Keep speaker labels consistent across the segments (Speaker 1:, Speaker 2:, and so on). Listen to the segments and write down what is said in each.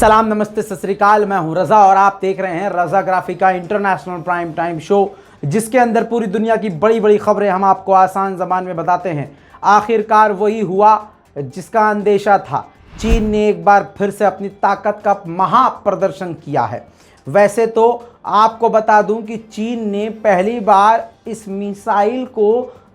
Speaker 1: सलाम, नमस्ते, सत श्री अकाल। मैं हूं रज़ा और आप देख रहे हैं रज़ा ग्राफिका इंटरनेशनल प्राइम टाइम शो, जिसके अंदर पूरी दुनिया की बड़ी बड़ी खबरें हम आपको आसान ज़बान में बताते हैं। आखिरकार वही हुआ जिसका अंदेशा था। चीन ने एक बार फिर से अपनी ताकत का महाप्रदर्शन किया है। वैसे तो आपको बता दूं कि चीन ने पहली बार इस मिसाइल को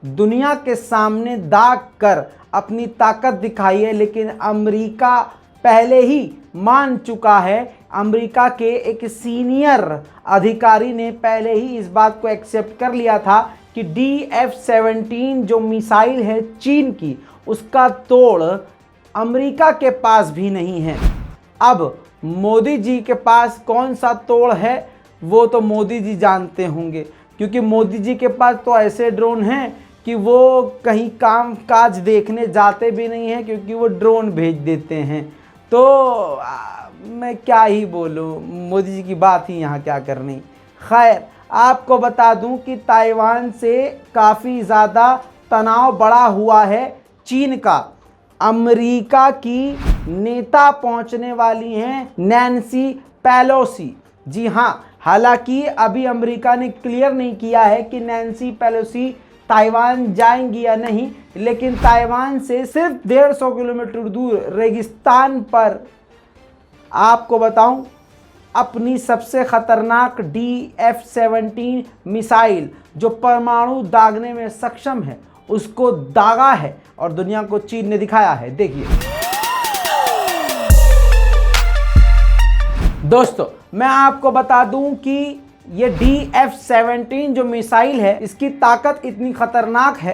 Speaker 1: दुनिया के सामने दाग कर अपनी ताकत दिखाई है, लेकिन अमेरिका पहले ही मान चुका है। अमेरिका के एक सीनियर अधिकारी ने पहले ही इस बात को एक्सेप्ट कर लिया था कि DF-17 जो मिसाइल है चीन की, उसका तोड़ अमेरिका के पास भी नहीं है। अब मोदी जी के पास कौन सा तोड़ है वो तो मोदी जी जानते होंगे, क्योंकि मोदी जी के पास तो ऐसे ड्रोन हैं कि वो कहीं काम काज देखने जाते भी नहीं हैं, क्योंकि वो ड्रोन भेज देते हैं। तो मैं क्या ही बोलूँ, मोदी जी की बात ही यहाँ क्या करनी। खैर, आपको बता दूं कि ताइवान से काफ़ी ज़्यादा तनाव बढ़ा हुआ है चीन का। अमेरिका की नेता पहुंचने वाली हैं नैन्सी पेलोसी। जी हाँ, हालांकि अभी अमेरिका ने क्लियर नहीं किया है कि नैन्सी पेलोसी ताइवान जाएंगी या नहीं, लेकिन ताइवान से सिर्फ 150 किलोमीटर दूर रेगिस्तान पर आपको बताऊं, अपनी सबसे खतरनाक DF-17 मिसाइल जो परमाणु दागने में सक्षम है, उसको दागा है और दुनिया को चीन ने दिखाया है। देखिए दोस्तों, मैं आपको बता दूं कि ये DF-17 जो मिसाइल है, इसकी ताकत इतनी खतरनाक है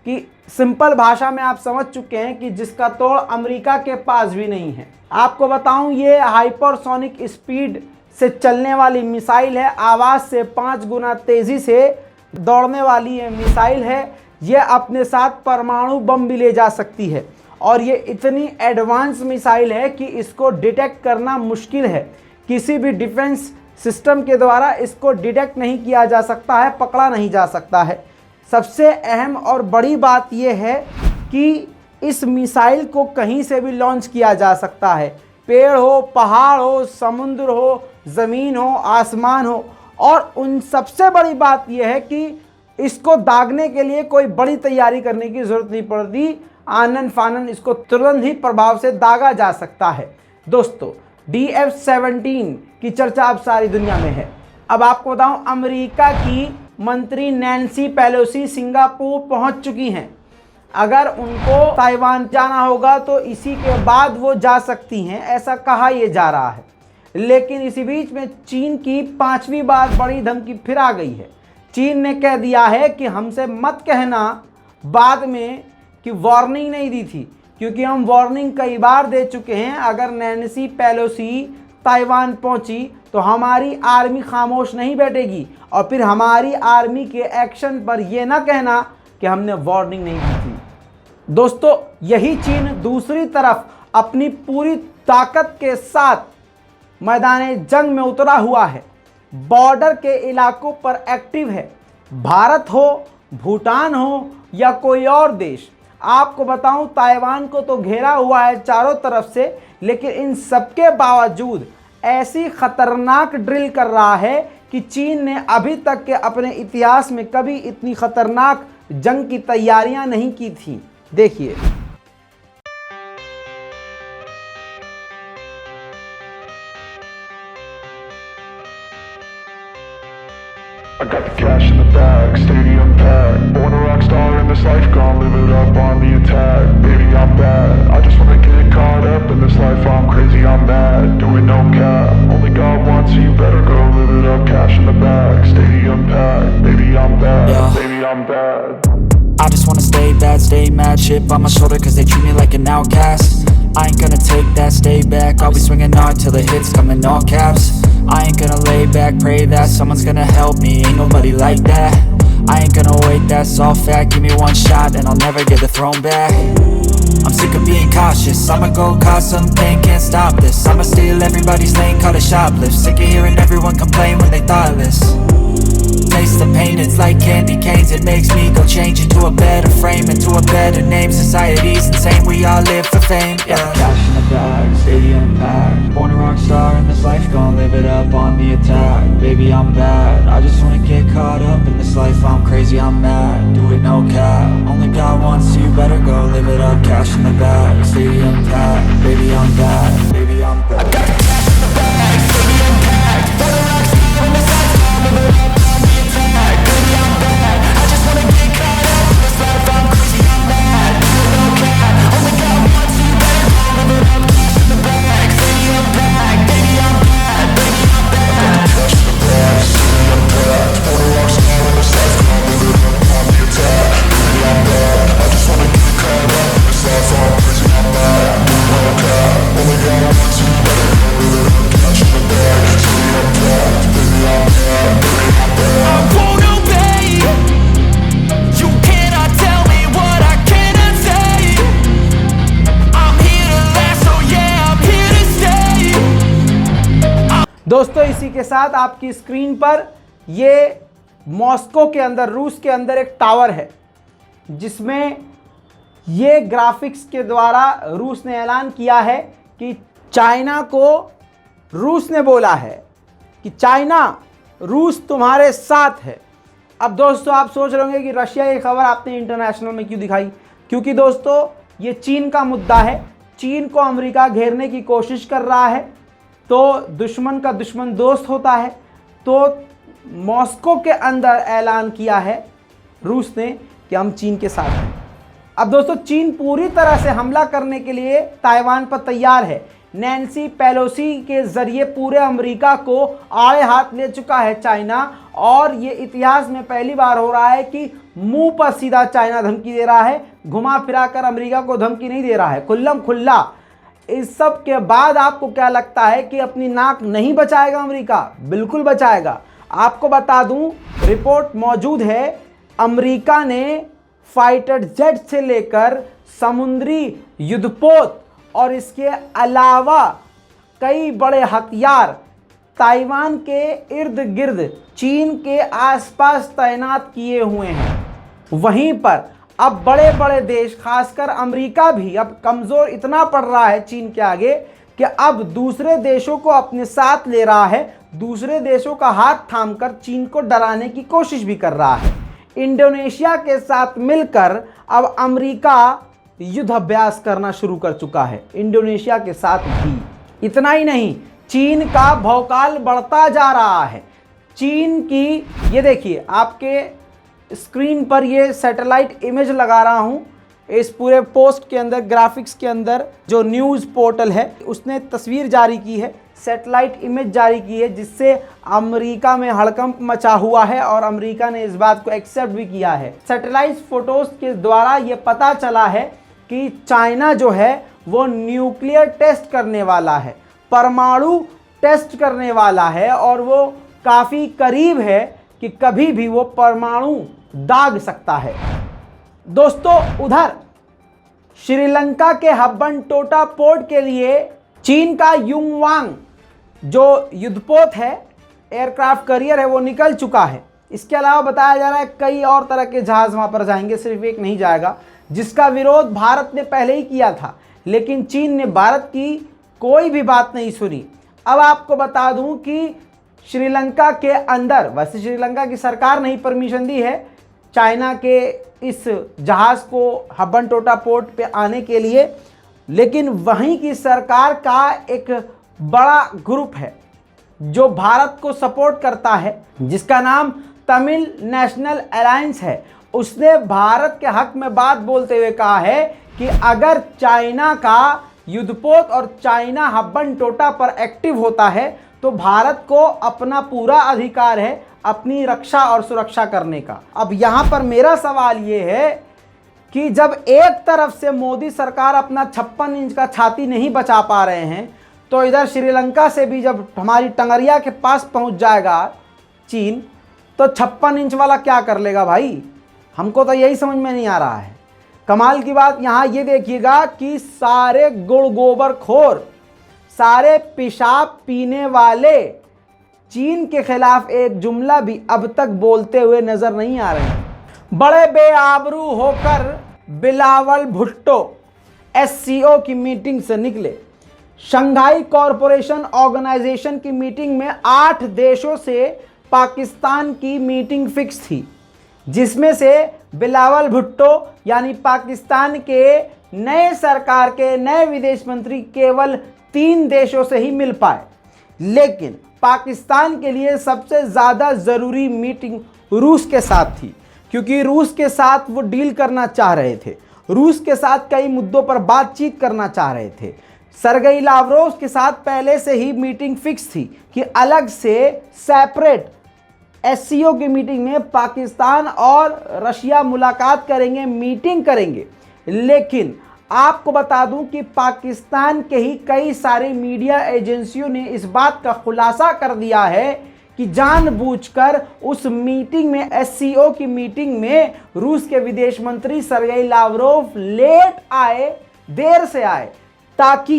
Speaker 1: कि सिंपल भाषा में आप समझ चुके हैं कि जिसका तोड़ अमेरिका के पास भी नहीं है। आपको बताऊं, ये हाइपरसोनिक स्पीड से चलने वाली मिसाइल है। आवाज़ से 5 गुना तेज़ी से दौड़ने वाली ये मिसाइल है। ये अपने साथ परमाणु बम भी ले जा सकती है और ये इतनी एडवांस मिसाइल है कि इसको डिटेक्ट करना मुश्किल है। किसी भी डिफेंस सिस्टम के द्वारा इसको डिटेक्ट नहीं किया जा सकता है, पकड़ा नहीं जा सकता है। सबसे अहम और बड़ी बात यह है कि इस मिसाइल को कहीं से भी लॉन्च किया जा सकता है। पेड़ हो, पहाड़ हो, समुद्र हो, ज़मीन हो, आसमान हो। और उन सबसे बड़ी बात यह है कि इसको दागने के लिए कोई बड़ी तैयारी करने की ज़रूरत नहीं पड़ती। आनन फानन इसको तुरंत ही प्रभाव से दागा जा सकता है। दोस्तों, DF-17 की चर्चा अब सारी दुनिया में है। अब आपको बताऊं, अमेरिका की मंत्री नैन्सी पेलोसी सिंगापुर पहुंच चुकी हैं। अगर उनको ताइवान जाना होगा तो इसी के बाद वो जा सकती हैं, ऐसा कहा यह जा रहा है। लेकिन इसी बीच में चीन की 5वीं बार बड़ी धमकी फिर आ गई है। चीन ने कह दिया है कि हमसे मत कहना बाद में कि वार्निंग नहीं दी थी, क्योंकि हम वार्निंग कई बार दे चुके हैं। अगर नैन्सी पेलोसी ताइवान पहुंची तो हमारी आर्मी खामोश नहीं बैठेगी और फिर हमारी आर्मी के एक्शन पर यह ना कहना कि हमने वार्निंग नहीं दी थी। दोस्तों, यही चीन दूसरी तरफ अपनी पूरी ताकत के साथ मैदान जंग में उतरा हुआ है। बॉर्डर के इलाकों पर एक्टिव है। भारत हो, भूटान हो या कोई और देश, आपको बताऊं, ताइवान को तो घेरा हुआ है चारों तरफ से, लेकिन इन सबके बावजूद ऐसी खतरनाक ड्रिल कर रहा है कि चीन ने अभी तक के अपने इतिहास में कभी इतनी खतरनाक जंग की तैयारियां नहीं की थी। देखिए
Speaker 2: I got the cash in the bag, stadium packed. Born a rock star in this life, gonna live it up on the attack. Baby, I'm bad, I just wanna get caught up in this life. I'm crazy, I'm mad, doing no cap. Only God wants, so you better go live it up. Cash in the bag, stadium packed. Baby, I'm bad, baby, I'm bad.
Speaker 3: I just wanna stay bad, stay mad. Chip on my shoulder cause they treat me like an outcast. I ain't gonna take that, stay back. I'll be swinging hard till the hits come in all caps. I ain't gonna lay back, pray that someone's gonna help me. Ain't nobody like that. I ain't gonna wait, that's all fact. Give me one shot and I'll never get the throne back. I'm sick of being cautious. I'ma go cause something, can't stop this. I'ma steal everybody's lane, call it shoplift. Sick of hearing everyone complain when they thoughtless. taste the pain, it's like candy canes. It makes me go change into a better frame, into a better name. Society's insane, we all live for fame, yeah. Cash in the bag, stadium packed. Born a rock star in this life, gon' live it up on the attack. Baby, I'm bad, I just wanna get caught up in this life. I'm crazy, I'm mad, do it no cap. Only God wants you, better go live it up. Cash in the bag, stadium packed. Baby, I'm bad, baby, I'm bad. I got the cash in the bag, stadium packed. Born a rock star in this life, gon' live it up on the attack. Baby, I'm bad, I just wanna get caught up in this life. I'm crazy, I'm mad, do it no cap. Only God wants you, better go live it up. Cash in the bag, stadium packed. Baby, I'm bad, baby, I'm bad. Cash in the bag, stadium packed. Born a rock star in this life, gon' live it up on the attack. Baby, I'm bad, I just wanna get caught up in this life. I'm crazy, I'm mad, do it no cap. Only God wants you, better go live it up. Cash in the bag, stadium packed. Baby, I'm bad, baby, I'm bad. I won't obey. You cannot tell me what I cannot say. I'm here to last, so yeah, I'm here to stay.
Speaker 1: दोस्तों इसी के साथ आपकी screen पर ये Moscow के अंदर, रूस के अंदर एक टावर है जिसमें ये ग्राफिक्स के द्वारा रूस ने ऐलान किया है कि चाइना को, रूस ने बोला है कि चाइना, रूस तुम्हारे साथ है। अब दोस्तों आप सोच रहे होंगे कि रशिया ये खबर आपने इंटरनेशनल में क्यों दिखाई, क्योंकि दोस्तों ये चीन का मुद्दा है। चीन को अमेरिका घेरने की कोशिश कर रहा है, तो दुश्मन का दुश्मन दोस्त होता है। तो मॉस्को के अंदर ऐलान किया है रूस ने कि हम चीन के साथ हैं। अब दोस्तों चीन पूरी तरह से हमला करने के लिए ताइवान पर तैयार है। नैन्सी पेलोसी के जरिए पूरे अमेरिका को आड़े हाथ ले चुका है चाइना, और ये इतिहास में पहली बार हो रहा है कि मुंह पर सीधा चाइना धमकी दे रहा है, घुमा फिरा कर अमेरिका को धमकी नहीं दे रहा है, खुल्लम खुल्ला। इस सब के बाद आपको क्या लगता है कि अपनी नाक नहीं बचाएगा अमेरिका? बिल्कुल बचाएगा। आपको बता दूं, रिपोर्ट मौजूद है, अमेरिका ने फाइटर जेट से लेकर समुद्री युद्धपोत और इसके अलावा कई बड़े हथियार ताइवान के इर्द गिर्द चीन के आसपास तैनात किए हुए हैं। वहीं पर अब बड़े बड़े देश, खासकर अमेरिका भी अब कमज़ोर इतना पड़ रहा है चीन के आगे कि अब दूसरे देशों को अपने साथ ले रहा है, दूसरे देशों का हाथ थामकर चीन को डराने की कोशिश भी कर रहा है। इंडोनेशिया के साथ मिलकर अब अमेरिका युद्ध अभ्यास करना शुरू कर चुका है, इंडोनेशिया के साथ भी। इतना ही नहीं, चीन का भौकाल बढ़ता जा रहा है। चीन की, ये देखिए आपके स्क्रीन पर ये सैटेलाइट इमेज लगा रहा हूँ। इस पूरे पोस्ट के अंदर, ग्राफिक्स के अंदर जो न्यूज़ पोर्टल है उसने तस्वीर जारी की है, सैटेलाइट इमेज जारी की है, जिससे अमेरिका में हड़कंप मचा हुआ है और अमेरिका ने इस बात को एक्सेप्ट भी किया है। सैटेलाइट फोटोज के द्वारा ये पता चला है कि चाइना जो है वो न्यूक्लियर टेस्ट करने वाला है, परमाणु टेस्ट करने वाला है, और वो काफ़ी करीब है कि कभी भी वो परमाणु दाग सकता है। दोस्तों उधर श्रीलंका के हब्बनटोटा पोर्ट के लिए चीन का युंगवांग जो युद्धपोत है, एयरक्राफ्ट करियर है, वो निकल चुका है। इसके अलावा बताया जा रहा है कई और तरह के जहाज़ वहाँ पर जाएंगे, सिर्फ एक नहीं जाएगा, जिसका विरोध भारत ने पहले ही किया था, लेकिन चीन ने भारत की कोई भी बात नहीं सुनी। अब आपको बता दूं कि श्रीलंका के अंदर, वैसे श्रीलंका की सरकार ने ही परमिशन दी है चाइना के इस जहाज़ को हब्बनटोटा पोर्ट पे आने के लिए, लेकिन वहीं की सरकार का एक बड़ा ग्रुप है जो भारत को सपोर्ट करता है, जिसका नाम तमिल नेशनल अलायंस है। उसने भारत के हक में बात बोलते हुए कहा है कि अगर चाइना का युद्धपोत और चाइना हब्बनटोटा पर एक्टिव होता है तो भारत को अपना पूरा अधिकार है अपनी रक्षा और सुरक्षा करने का। अब यहाँ पर मेरा सवाल ये है कि जब एक तरफ से मोदी सरकार अपना 56 इंच का छाती नहीं बचा पा रहे हैं, तो इधर श्रीलंका से भी जब हमारी टंगरिया के पास पहुँच जाएगा चीन, तो 56 इंच वाला क्या कर लेगा भाई? हमको तो यही समझ में नहीं आ रहा है। कमाल की बात यहाँ ये देखिएगा कि सारे गुड़ गोबर खोर, सारे पेशाब पीने वाले चीन के खिलाफ एक जुमला भी अब तक बोलते हुए नजर नहीं आ रहे हैं। बड़े बेआबरू होकर बिलावल भुट्टो SCO की मीटिंग से निकले। शंघाई कॉरपोरेशन ऑर्गेनाइजेशन की मीटिंग में 8 देशों से पाकिस्तान की मीटिंग फिक्स थी, जिसमें से बिलावल भुट्टो यानी पाकिस्तान के नए सरकार के नए विदेश मंत्री केवल 3 देशों से ही मिल पाए। लेकिन पाकिस्तान के लिए सबसे ज़्यादा ज़रूरी मीटिंग रूस के साथ थी, क्योंकि रूस के साथ वो डील करना चाह रहे थे, रूस के साथ कई मुद्दों पर बातचीत करना चाह रहे थे। सरगेई लावरोव के साथ पहले से ही मीटिंग फिक्स थी कि अलग से सेपरेट SCO की मीटिंग में पाकिस्तान और रशिया मुलाकात करेंगे, मीटिंग करेंगे। लेकिन आपको बता दूं कि पाकिस्तान के ही कई सारे मीडिया एजेंसियों ने इस बात का खुलासा कर दिया है कि जानबूझकर उस मीटिंग में SCO की मीटिंग में रूस के विदेश मंत्री सरगेई लावरोव लेट आए, देर से आए, ताकि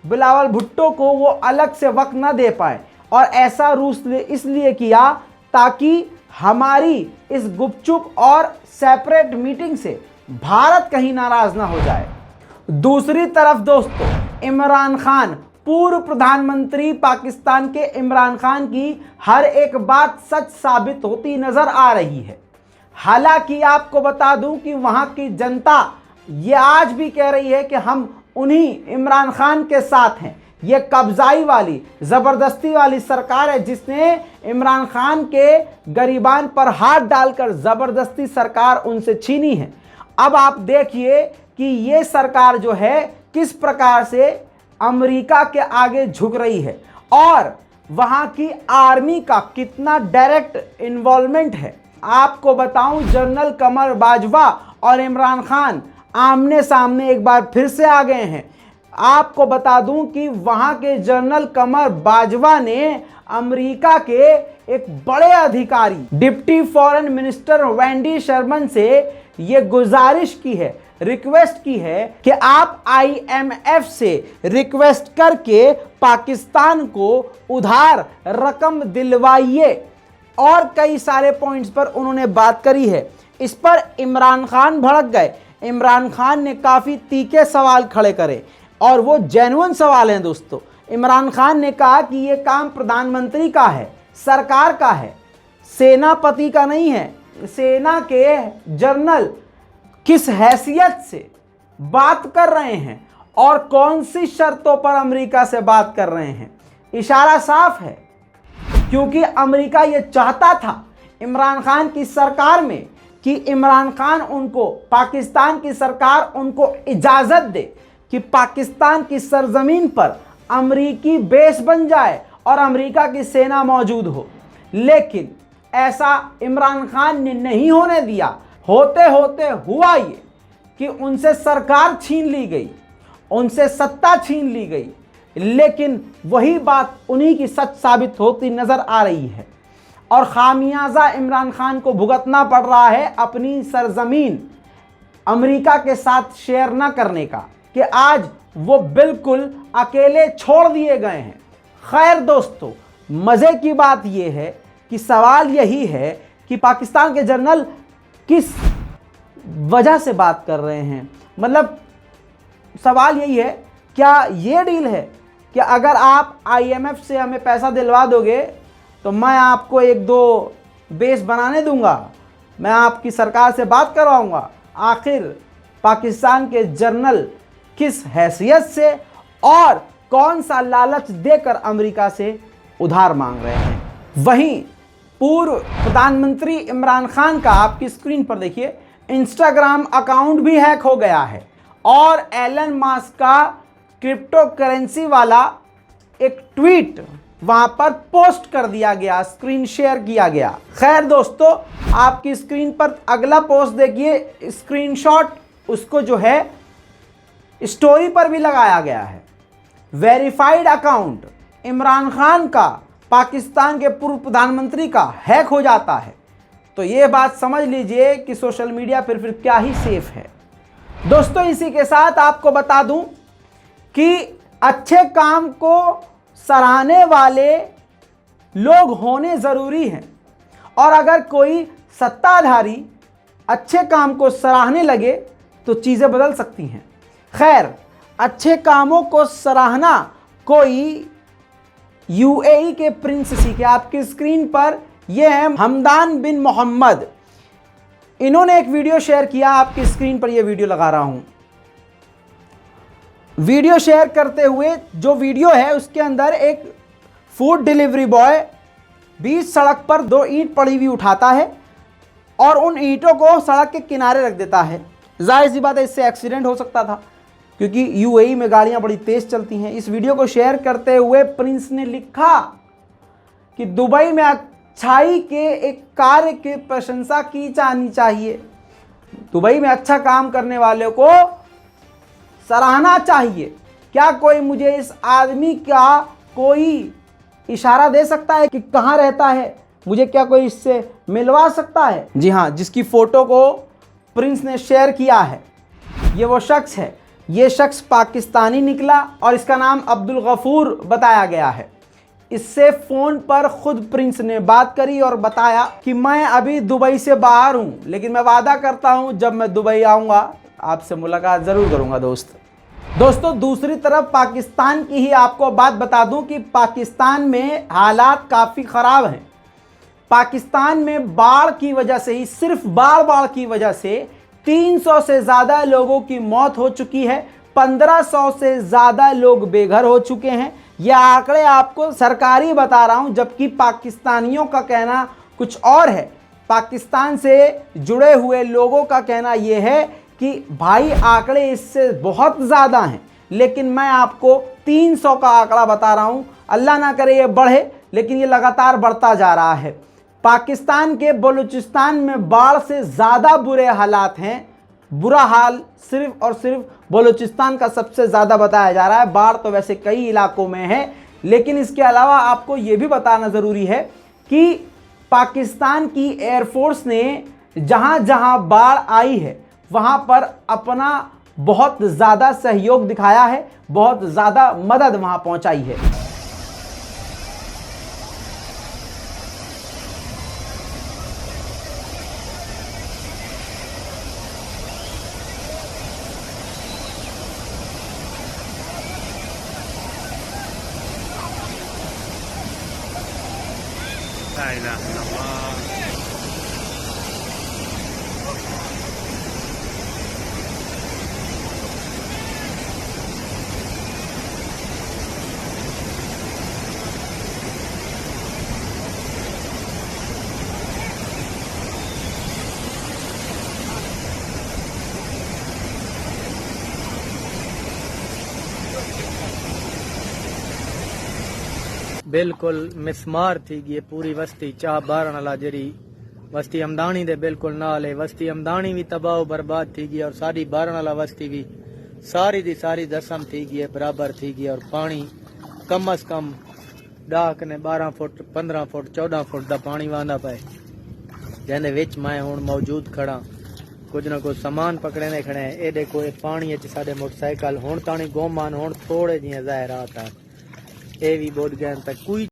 Speaker 1: बिलावल भुट्टो को वो अलग से वक्त ना दे पाए। और ऐसा रूस ने इसलिए किया ताकि हमारी इस गुपचुप और सेपरेट मीटिंग से भारत कहीं नाराज ना हो जाए। दूसरी तरफ दोस्तों, इमरान खान, पूर्व प्रधानमंत्री पाकिस्तान के इमरान खान की हर एक बात सच साबित होती नजर आ रही है। हालांकि आपको बता दूं कि वहां की जनता ये आज भी कह रही है कि हम उन्हीं इमरान खान के साथ हैं। ये कब्जाई वाली, ज़बरदस्ती वाली सरकार है जिसने इमरान खान के गरीबान पर हाथ डालकर ज़बरदस्ती सरकार उनसे छीनी है। अब आप देखिए कि ये सरकार जो है किस प्रकार से अमेरिका के आगे झुक रही है और वहाँ की आर्मी का कितना डायरेक्ट इन्वॉल्वमेंट है। आपको बताऊं, जनरल कमर बाजवा और इमरान खान आमने सामने एक बार फिर से आ गए हैं। आपको बता दूं कि वहां के जनरल कमर बाजवा ने अमेरिका के एक बड़े अधिकारी deputy foreign minister Wendy Sherman से ये गुजारिश की है, रिक्वेस्ट की है कि आप IMF से रिक्वेस्ट करके पाकिस्तान को उधार रकम दिलवाइए। और कई सारे पॉइंट्स पर उन्होंने बात करी है। इस पर इमरान खान भड़क गए। इमरान खान ने काफ़ी तीखे सवाल खड़े करे और वो जेन्युइन सवाल हैं दोस्तों। इमरान खान ने कहा कि ये काम प्रधानमंत्री का है, सरकार का है, सेनापति का नहीं है। सेना के जनरल किस हैसियत से बात कर रहे हैं और कौन सी शर्तों पर अमेरिका से बात कर रहे हैं, इशारा साफ है। क्योंकि अमेरिका ये चाहता था इमरान खान की सरकार में कि इमरान खान उनको, पाकिस्तान की सरकार उनको इजाज़त दे कि पाकिस्तान की सरजमीन पर अमरीकी बेस बन जाए और अमेरिका की सेना मौजूद हो। लेकिन ऐसा इमरान खान ने नहीं होने दिया। होते होते हुआ ये कि उनसे सरकार छीन ली गई, उनसे सत्ता छीन ली गई। लेकिन वही बात उन्हीं की सच साबित होती नजर आ रही है और खामियाजा इमरान खान को भुगतना पड़ रहा है अपनी सरजमीन अमेरिका के साथ शेयर न करने का, कि आज वो बिल्कुल अकेले छोड़ दिए गए हैं। खैर दोस्तों, मज़े की बात यह है कि सवाल यही है कि पाकिस्तान के जनरल किस वजह से बात कर रहे हैं। मतलब सवाल यही है, क्या ये डील है कि अगर आप IMF से हमें पैसा दिलवा दोगे तो मैं आपको 1-2 बेस बनाने दूंगा, मैं आपकी सरकार से बात करवाऊंगा। आखिर पाकिस्तान के जनरल किस हैसियत से और कौन सा लालच देकर अमेरिका से उधार मांग रहे हैं। वहीं पूर्व प्रधानमंत्री इमरान खान का आपकी स्क्रीन पर देखिए इंस्टाग्राम अकाउंट भी हैक हो गया है और एलन मस्क का क्रिप्टो करेंसी वाला एक ट्वीट वहां पर पोस्ट कर दिया गया, स्क्रीन शेयर किया गया। खैर दोस्तों, आपकी स्क्रीन पर अगला पोस्ट देखिए, स्क्रीनशॉट उसको जो है स्टोरी पर भी लगाया गया है। वेरीफाइड अकाउंट इमरान खान का, पाकिस्तान के पूर्व प्रधानमंत्री का हैक हो जाता है तो ये बात समझ लीजिए कि सोशल मीडिया फिर क्या ही सेफ है। दोस्तों, इसी के साथ आपको बता दूं कि अच्छे काम को सराहने वाले लोग होने ज़रूरी हैं, और अगर कोई सत्ताधारी अच्छे काम को सराहने लगे तो चीज़ें बदल सकती हैं। खैर, अच्छे कामों को सराहना कोई यूएई के प्रिंस सीखे। आपकी स्क्रीन पर ये है हमदान बिन मोहम्मद। इन्होंने एक वीडियो शेयर किया, आपकी स्क्रीन पर ये वीडियो लगा रहा हूं। वीडियो शेयर करते हुए जो वीडियो है उसके अंदर एक फूड डिलीवरी बॉय बीच सड़क पर 2 ईंट पड़ी हुई उठाता है और उन ईंटों को सड़क के किनारे रख देता है। जाहिर सी बात है, इससे एक्सीडेंट हो सकता था क्योंकि यूएई में गाड़ियां बड़ी तेज चलती हैं। इस वीडियो को शेयर करते हुए प्रिंस ने लिखा कि दुबई में अच्छाई के एक कार्य की प्रशंसा की जानी चाहिए। दुबई में अच्छा काम करने वाले को सराहना चाहिए। क्या कोई मुझे इस आदमी का कोई इशारा दे सकता है कि कहाँ रहता है? मुझे क्या कोई इससे मिलवा सकता है? जी हाँ, जिसकी फोटो को प्रिंस ने शेयर किया है ये वो शख्स है। ये शख्स पाकिस्तानी निकला और इसका नाम अब्दुल गफूर बताया गया है। इससे फ़ोन पर खुद प्रिंस ने बात करी और बताया कि मैं अभी दुबई से बाहर हूँ, लेकिन मैं वादा करता हूँ जब मैं दुबई आऊँगा आपसे मुलाकात ज़रूर करूँगा। दोस्तों, दूसरी तरफ पाकिस्तान की ही आपको बात बता दूं कि पाकिस्तान में हालात काफ़ी ख़राब हैं। पाकिस्तान में बाढ़ की वजह से ही, सिर्फ बाढ़ की वजह से 300 से ज़्यादा लोगों की मौत हो चुकी है। 1500 से ज़्यादा लोग बेघर हो चुके हैं। यह आंकड़े आपको सरकारी बता रहा हूं, जबकि पाकिस्तानियों का कहना कुछ और है। पाकिस्तान से जुड़े हुए लोगों का कहना यह है कि भाई आंकड़े इससे बहुत ज़्यादा हैं, लेकिन मैं आपको 300 का आंकड़ा बता रहा हूं। अल्लाह ना करे ये बढ़े, लेकिन ये लगातार बढ़ता जा रहा है। पाकिस्तान के बलूचिस्तान में बाढ़ से ज़्यादा बुरे हालात हैं। बुरा हाल सिर्फ और सिर्फ बलूचिस्तान का सबसे ज़्यादा बताया जा रहा है। बाढ़ तो वैसे कई इलाकों में है, लेकिन इसके अलावा आपको ये भी बताना ज़रूरी है कि पाकिस्तान की एयरफोर्स ने जहाँ जहाँ बाढ़ आई है वहाँ पर अपना बहुत ज़्यादा सहयोग दिखाया है, बहुत ज़्यादा मदद वहाँ पहुँचाई है।
Speaker 4: बिल्कुल मिसमार थी गई पूरी वस्ती चाह बारण वाला जरी वस्ती हमदानी दे बिल्कुल नाल है। वस्ती हमदानी भी तबाह बर्बाद थी गई और सारी बारण वाला वस्ती भी सारी दी सारी दसम थी गई बराबर थी गई। और पानी कम अज कम डाक ने 12 फुट 15 फुट 14 फुट का पानी वांदा पाए, जिंदे विच मैं हुण मौजूद खड़ा। कुछ ना कुछ सामान पकड़े खड़े ए देखो, ये पानी साडे मोटरसाइकिल हुण ताणी गोमान हुण थोड़े जिहे ज़ाहिरात आ ये भी बोध गए तक कोई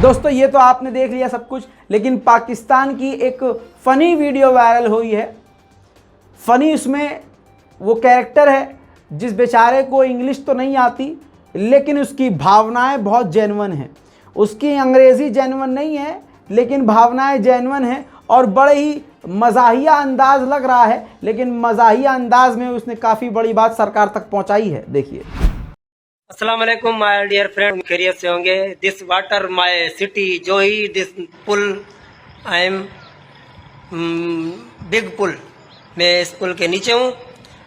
Speaker 1: दोस्तों, ये तो आपने देख लिया सब कुछ, लेकिन पाकिस्तान की एक फ़नी वीडियो वायरल हुई है। फ़नी उसमें वो कैरेक्टर है जिस बेचारे को इंग्लिश तो नहीं आती, लेकिन उसकी भावनाएं बहुत जेन्युइन हैं। उसकी अंग्रेज़ी जेन्युइन नहीं है, लेकिन भावनाएं जेन्युइन हैं और बड़े ही मज़ाहिया अंदाज़ लग रहा है, लेकिन मज़ाहिया अंदाज में उसने काफ़ी बड़ी बात सरकार तक पहुंचाई है। देखिए।
Speaker 5: अस्सलाम वालेकुम माय डियर फ्रेंड, खैरियत से होंगे। दिस वाटर माय सिटी जोई, दिस पुल आई एम बिग पुल, मैं इस पुल के नीचे हूँ।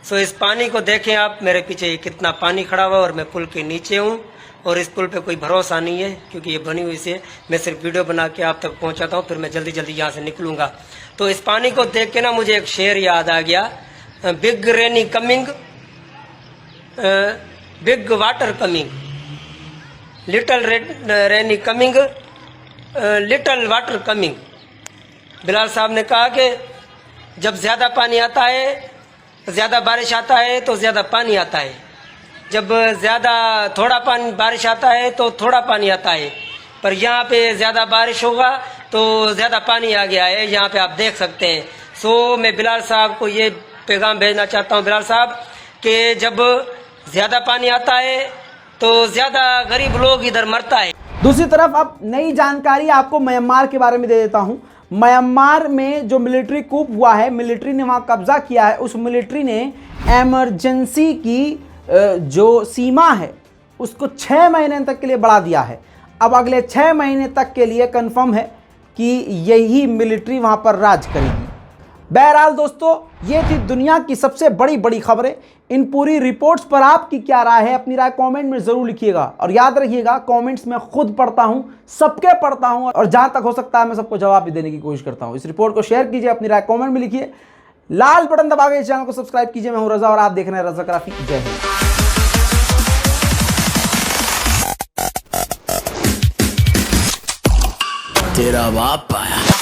Speaker 5: सो इस पानी को देखें आप, मेरे पीछे ये कितना पानी खड़ा हुआ और मैं पुल के नीचे हूँ। और इस पुल पे कोई भरोसा नहीं है क्योंकि ये बनी हुई से मैं सिर्फ वीडियो बना के आप तक पहुँचाता हूँ, फिर मैं जल्दी जल्दी यहाँ से निकलूँगा। तो इस पानी को देख के ना मुझे एक शेर याद आ गया, big rainy coming, big water coming, little rainy coming, little water coming. Bilal साहब ने कहा कि जब ज़्यादा पानी आता है, ज़्यादा बारिश आता है तो ज़्यादा पानी आता है, जब ज़्यादा थोड़ा पानी बारिश आता है तो थोड़ा पानी आता है, पर यहाँ पे ज़्यादा बारिश होगा तो ज़्यादा पानी आ गया है, यहाँ पे आप देख सकते हैं। सो मैं बिलाल साहब को ये पैगाम भेजना चाहता हूँ, बिलाल साहब, कि जब ज़्यादा पानी आता है तो ज़्यादा गरीब लोग इधर मरता है।
Speaker 1: दूसरी तरफ अब नई जानकारी आपको म्यांमार के बारे में दे देता हूं। म्यांमार में जो मिलिट्री कूप हुआ है, मिलिट्री ने वहां कब्जा किया है, उस मिलिट्री ने इमरजेंसी की जो सीमा है उसको 6 महीने तक के लिए बढ़ा दिया है। अब अगले 6 महीने तक के लिए कंफर्म है कि यही मिलिट्री वहां पर राज करेगी। बहरहाल दोस्तों, ये थी दुनिया की सबसे बड़ी खबरें। इन पूरी रिपोर्ट्स पर आपकी क्या राय है, अपनी राय कमेंट में ज़रूर लिखिएगा। और याद रखिएगा, कमेंट्स में खुद पढ़ता हूं, सबके पढ़ता हूं, और जहां तक हो सकता है मैं सबको जवाब भी देने की कोशिश करता हूं। इस रिपोर्ट को शेयर कीजिए, अपनी राय कमेंट में लिखिए, लाल बटन दबा के चैनल को सब्सक्राइब कीजिए। मैं हूं रजा और आप देख रहे हैं रजाग्राफी। जय हिंद।
Speaker 3: तेरा बाप आया।